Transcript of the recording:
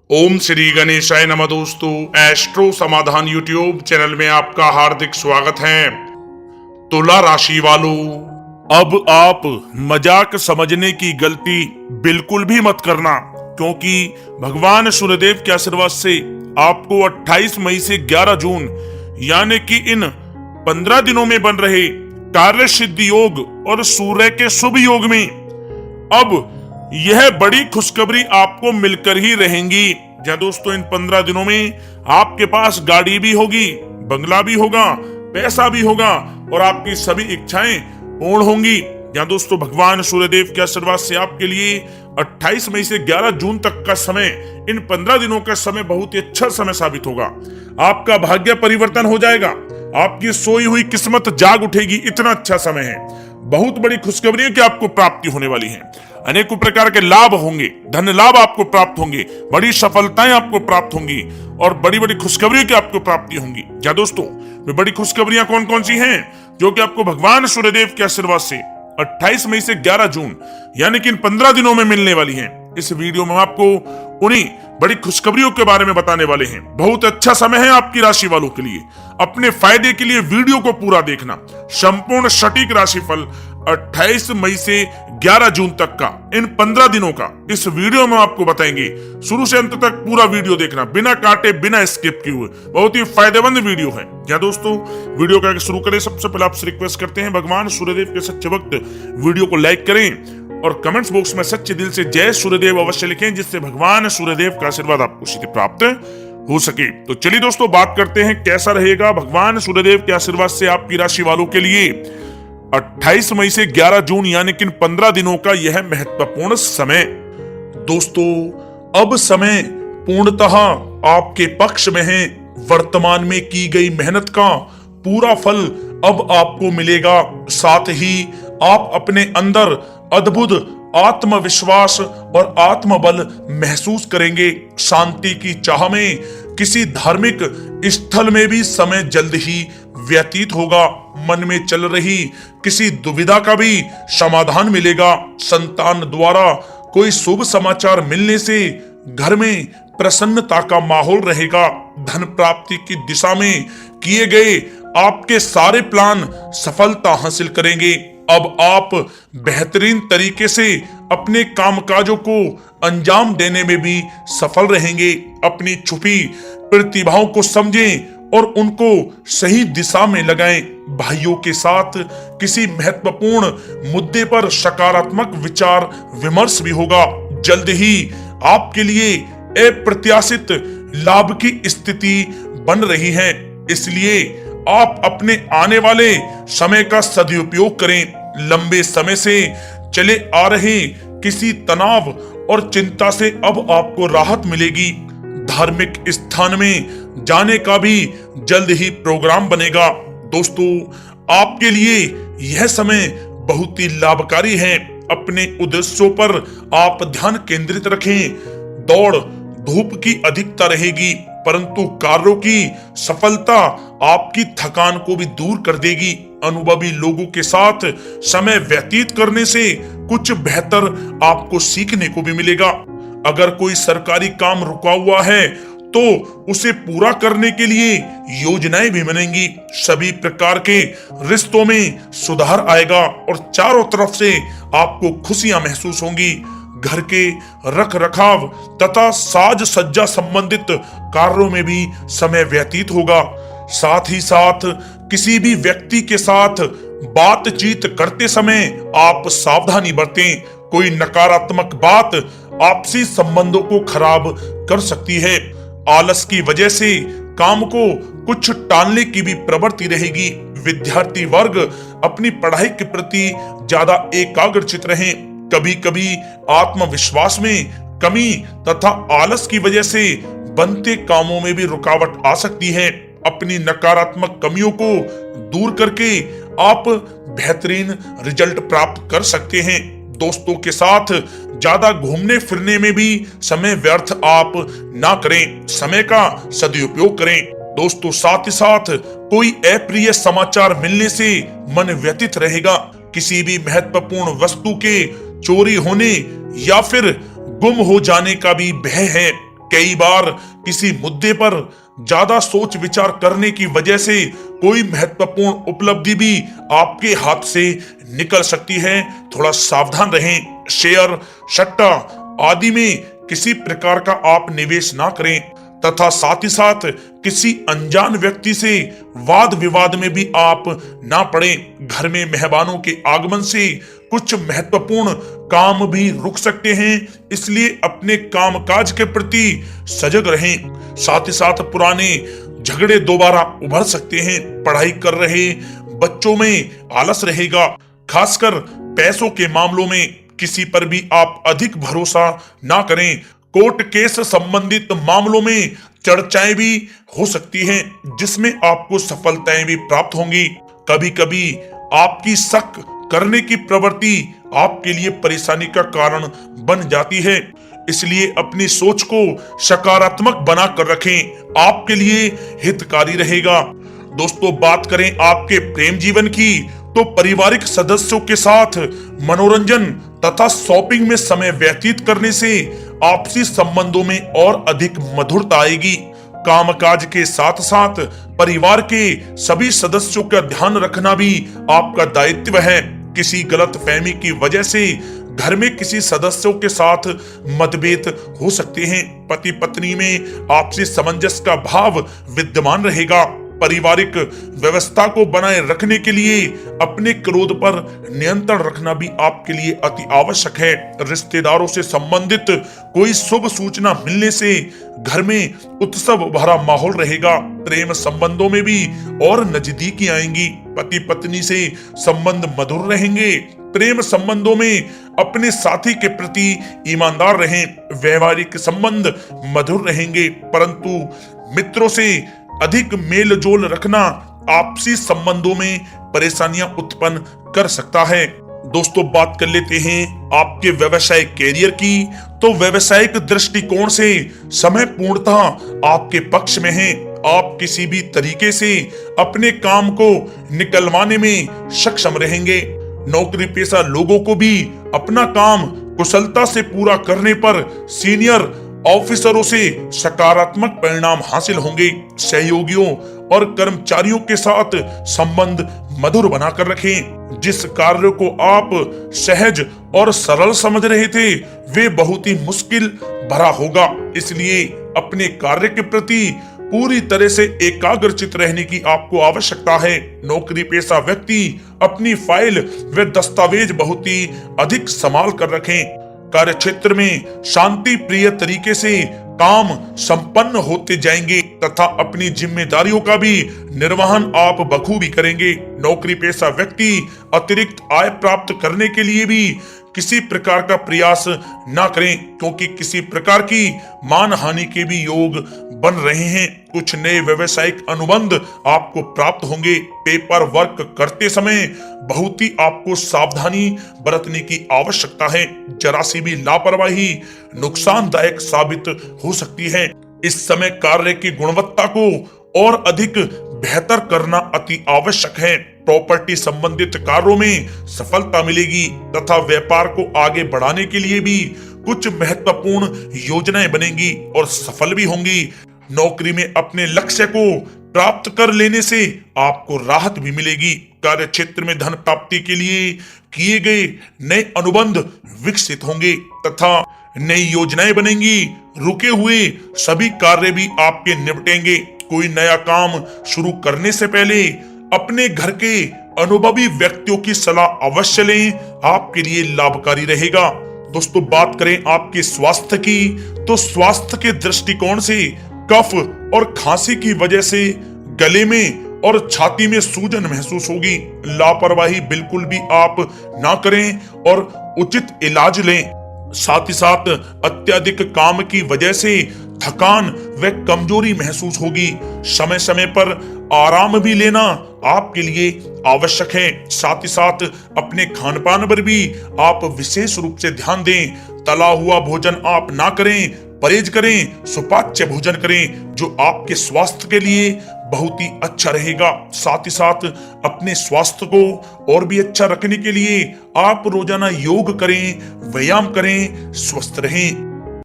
ओम श्री गणेशाय नमः। दोस्तों, एस्ट्रो समाधान यूट्यूब चैनल में आपका हार्दिक स्वागत है। तुला राशि वालों, अब आप मजाक समझने की गलती बिल्कुल भी मत करना, क्योंकि भगवान सूर्यदेव के आशीर्वाद से आपको 28 मई से 11 जून यानी कि इन 15 दिनों में बन रहे कार्य सिद्धि योग और सूर्य के शुभ योग में अब यह बड़ी खुशखबरी आपको मिलकर ही रहेंगी। जी दोस्तों, इन 15 दिनों में आपके पास गाड़ी भी होगी, बंगला भी होगा, पैसा भी होगा और आपकी सभी इच्छाएं पूर्ण होंगी। जी दोस्तों, भगवान सूर्यदेव के आशीर्वाद से आपके लिए 28 मई से 11 जून तक का समय, इन 15 दिनों का समय बहुत ही अच्छा समय साबित होगा। आपका भाग्य परिवर्तन हो जाएगा, आपकी सोई हुई किस्मत जाग उठेगी। इतना अच्छा समय है, बहुत बड़ी खुशखबरी की आपको प्राप्ति होने वाली है। अनेकों प्रकार के लाभ होंगे, धन लाभ आपको प्राप्त होंगे, बड़ी सफलताएं आपको प्राप्त होंगी और बड़ी बड़ी खुशखबरियों की आपको प्राप्ति होंगी। क्या दोस्तों, वे बड़ी खुशखबरियां कौन कौन सी हैं जो कि आपको भगवान सूर्यदेव के आशीर्वाद से 28 मई से 11 जून यानी कि इन 15 दिनों में मिलने वाली हैं? इस वीडियो में आपको उन्हीं बड़ी खुशखबरियों के बारे में बताने वाले हैं। बहुत अच्छा समय है आपकी राशि वालों के लिए। अपने फायदे के लिए वीडियो को पूरा देखना। संपूर्ण सटीक राशिफल 28 मई से 11 जून तक का, इन 15 दिनों का इस वीडियो में आपको बताएंगे। शुरू से अंत तक पूरा वीडियो देखना, बिना काटे बिना स्किप किए हुए। बहुत ही फायदेमंद वीडियो है। क्या दोस्तों, वीडियो का शुरू करें सबसे पहले आपसे रिक्वेस्ट करते हैं, भगवान सूर्यदेव के सच्चे भक्त वीडियो को लाइक करें और कमेंट्स बॉक्स में सच्चे दिल से जय सूर्यदेव अवश्य लिखें, जिससे भगवान सूर्यदेव का आशीर्वाद आपको सीधे प्राप्त हो सके। तो चलिए दोस्तों, बात करते हैं कैसा रहेगा भगवान सूर्यदेव के आशीर्वाद से आपकी राशि वालों के लिए 28 मई से 11 जून यानी कि 15 दिनों का यह महत्वपूर्ण समय। दोस्तों, अब समय पूर्णतः आपके पक्ष में है। वर्तमान में की गई मेहनत का पूरा फल अब आपको मिलेगा। साथ ही आप अपने अंदर अद्भुत आत्मविश्वास और आत्मबल महसूस करेंगे। शांति की चाह में किसी धार्मिक स्थल में भी समय जल्द ही व्यतीत होगा। मन में चल रही किसी दुविधा का भी समाधान मिलेगा। संतान द्वारा कोई शुभ समाचार मिलने से घर में प्रसन्नता का माहौल रहेगा। धन प्राप्ति की दिशा में किए गए आपके सारे प्लान सफलता हासिल करेंगे। अब आप बेहतरीन तरीके से अपने कामकाजों को अंजाम देने में भी सफल रहेंगे। अपनी छुपी प्रतिभाओं को समझें और उनको सही दिशा में लगाएं। भाइयों के साथ किसी महत्वपूर्ण मुद्दे पर सकारात्मक विचार विमर्श भी होगा। जल्द ही आपके लिए अप्रत्याशित लाभ की स्थिति बन रही है, इसलिए आप अपने आने वाले समय का सदुपयोग करें। लंबे समय से चले आ रहे किसी तनाव और चिंता से अब आपको राहत मिलेगी। धार्मिक स्थान में जाने का भी जल्द ही प्रोग्राम बनेगा। दोस्तों, आपके लिए यह समय बहुत ही लाभकारी है। अपने उद्देश्यों पर आप ध्यान केंद्रित रखें। दौड़ धूप की अधिकता रहेगी, परंतु कार्यों की सफलता आपकी थकान को भी दूर कर देगी। अनुभवी लोगों के साथ समय व्यतीत करने से कुछ बेहतर आपको सीखने को भी मिलेगा। अगर कोई सरकारी काम रुका हुआ है तो उसे पूरा करने के लिए योजनाएं भी बनेंगी। सभी प्रकार के रिश्तों में सुधार आएगा और चारों तरफ से आपको खुशियां महसूस होंगी। घर के रख रखाव तथा साज सज्जा संबंधित कार्यों में भी समय व्यतीत होगा। साथ ही साथ किसी भी व्यक्ति के साथ बातचीत करते समय आप सावधानी बरतें। कोई नकारात्मक बात आपसी संबंधों को खराब कर सकती है। आलस की वजह से काम को कुछ टालने की भी प्रवृत्ति रहेगी। विद्यार्थी वर्ग अपनी पढ़ाई के प्रति ज्यादा एकाग्रचित रहें। कभी कभी आत्मविश्वास में कमी तथा आलस की वजह से बनते कामों में भी रुकावट आ सकती है। अपनी नकारात्मक कमियों को दूर करके आप बेहतरीन रिजल्ट प्राप्त कर सकते हैं। दोस्तों के साथ ज्यादा घूमने फिरने में भी समय व्यर्थ आप ना करें, समय का सदुपयोग करें। दोस्तों, साथ ही साथ कोई अप्रिय समाचार मिलने से मन व्यतीत रहेगा। किसी भी महत्वपूर्ण वस्तु के चोरी होने या फिर गुम हो जाने का भी भय है। कई बार किसी मुद्दे पर ज्यादा सोच विचार करने की वजह से कोई महत्वपूर्ण उपलब्धि भी आपके हाथ से निकल सकती है। थोड़ा सावधान रहें। शेयर, सट्टा आदि में किसी प्रकार का आप निवेश ना करें तथा साथ ही साथ किसी अनजान व्यक्ति से वाद विवाद में भी आप ना पड़ें। घर में मेहमानों के आगमन से कुछ महत्वपूर्ण काम भी रुक सकते हैं, इसलिए अपने कामकाज के प्रति सजग रहें। साथ ही साथ पुराने झगड़े दोबारा उभर सकते हैं। पढ़ाई कर रहे बच्चों में आलस रहेगा। खासकर पैसों के मामलों में किसी पर भी आप अधिक भरोसा ना करें। कोर्ट केस संबंधित मामलों में चर्चाएं भी हो सकती हैं, जिसमें आपको सफलताएं भी प्राप्त होंगी। कभी कभी आपकी शक करने की प्रवृत्ति आपके लिए परेशानी का कारण बन जाती है, इसलिए अपनी सोच को सकारात्मक बनाकर रखें, आपके लिए हितकारी रहेगा। दोस्तों, बात करें आपके प्रेम जीवन की तो पारिवारिक सदस्यों के साथ मनोरंजन तथा शॉपिंग में समय व्यतीत करने से आपसी संबंधों में और अधिक मधुरता आएगी। कामकाज के साथ साथ परिवार के सभी सदस्यों का ध्यान रखना भी आपका दायित्व है। किसी गलतफहमी की वजह से घर में किसी सदस्यों के साथ मतभेद हो सकते हैं। पति पत्नी में आपसी सामंजस्य का भाव विद्यमान रहेगा। पारिवारिक व्यवस्था को बनाए रखने के लिए अपने क्रोध पर नियंत्रण रखना भी आपके लिए अति आवश्यक है। रिश्तेदारों से संबंधित कोई शुभ सूचना मिलने से घर में उत्सव भरा माहौल रहेगा। प्रेम संबंधों में भी और नजदीकी आएंगी। पति पत्नी से संबंध मधुर रहेंगे। प्रेम संबंधों में अपने साथी के प्रति ईमानदार रहें। व्यवहारिक संबंध मधुर रहेंगे, परंतु मित्रों से अधिक मेल जोल रखना आपसी संबंधों में परेशानियां उत्पन्न कर सकता है। दोस्तों, बात कर लेते हैं आपके व्यवसायिक कैरियर की। तो व्यवसायिक दृष्टिकोण से समय पूर्णतः आपके पक्ष में है। आप किसी भी तरीके से अपने काम को निकलवाने में सक्षम रहेंगे। नौकरी पेशा लोगों को भी अपना काम कुशलता से पूरा करने पर सीनियर ऑफिसरों से सकारात्मक परिणाम हासिल होंगे। सहयोगियों और कर्मचारियों के साथ संबंध मधुर बनाकर रखें। जिस कार्य को आप सहज और सरल समझ रहे थे वे बहुत ही मुश्किल भरा होगा, इसलिए अपने कार्य के प्रति पूरी तरह से एकाग्रचित रहने की आपको आवश्यकता है। नौकरी पेशा व्यक्ति अपनी फाइल व दस्तावेज बहुत ही अधिक संभाल कर रखें। कार्य क्षेत्र में शांति प्रिय तरीके से काम संपन्न होते जाएंगे तथा अपनी जिम्मेदारियों का भी निर्वहन आप बखूबी करेंगे। नौकरी पेशा व्यक्ति अतिरिक्त आय प्राप्त करने के लिए भी किसी प्रकार का प्रयास ना करें, क्योंकि किसी प्रकार की मान हानि के भी योग बन रहे हैं। कुछ नए व्यवसायिक अनुबंध आपको प्राप्त होंगे। पेपर वर्क करते समय बहुत ही आपको सावधानी बरतने की आवश्यकता है। जरा सी भी लापरवाही नुकसानदायक साबित हो सकती है। इस समय कार्य की गुणवत्ता को और अधिक बेहतर करना अति आवश्यक है। प्रॉपर्टी संबंधित कार्यों में सफलता मिलेगी तथा व्यापार को आगे बढ़ाने के लिए भी कुछ महत्वपूर्ण योजनाएं बनेंगी और सफल भी होंगी। नौकरी में अपने लक्ष्य को प्राप्त कर लेने से आपको राहत भी मिलेगी। कार्य क्षेत्र में धन प्राप्ति के लिए किए गए नए अनुबंध विकसित होंगे तथा नई योजनाएं बनेंगी। रुके हुए सभी कार्य भी आपके निपटेंगे। कोई नया काम शुरू करने से पहले अपने घर के अनुभवी व्यक्तियों की सलाह अवश्य लें, आपके लिए लाभकारी रहेगा। दोस्तों, बात करें आपके स्वास्थ्य की तो स्वास्थ्य के दृष्टिकोण से कफ और खांसी की वजह से गले में और छाती में सूजन महसूस होगी। लापरवाही बिल्कुल भी आप ना करें और उचित इलाज लें। साथ ही साथ अत्यधिक काम की वजह से थकान व कमजोरी महसूस होगी। समय समय पर आराम भी लेना आपके लिए आवश्यक है। साथ ही साथ अपने खान पान पर भी आप विशेष रूप से ध्यान दें। तला हुआ भोजन आप ना करें, परहेज करें, सुपाच्य भोजन करें जो आपके स्वास्थ्य के लिए बहुत ही अच्छा रहेगा। साथ ही साथ अपने स्वास्थ्य को और भी अच्छा रखने के लिए आप रोजाना योग करें, व्यायाम करें, स्वस्थ रहें।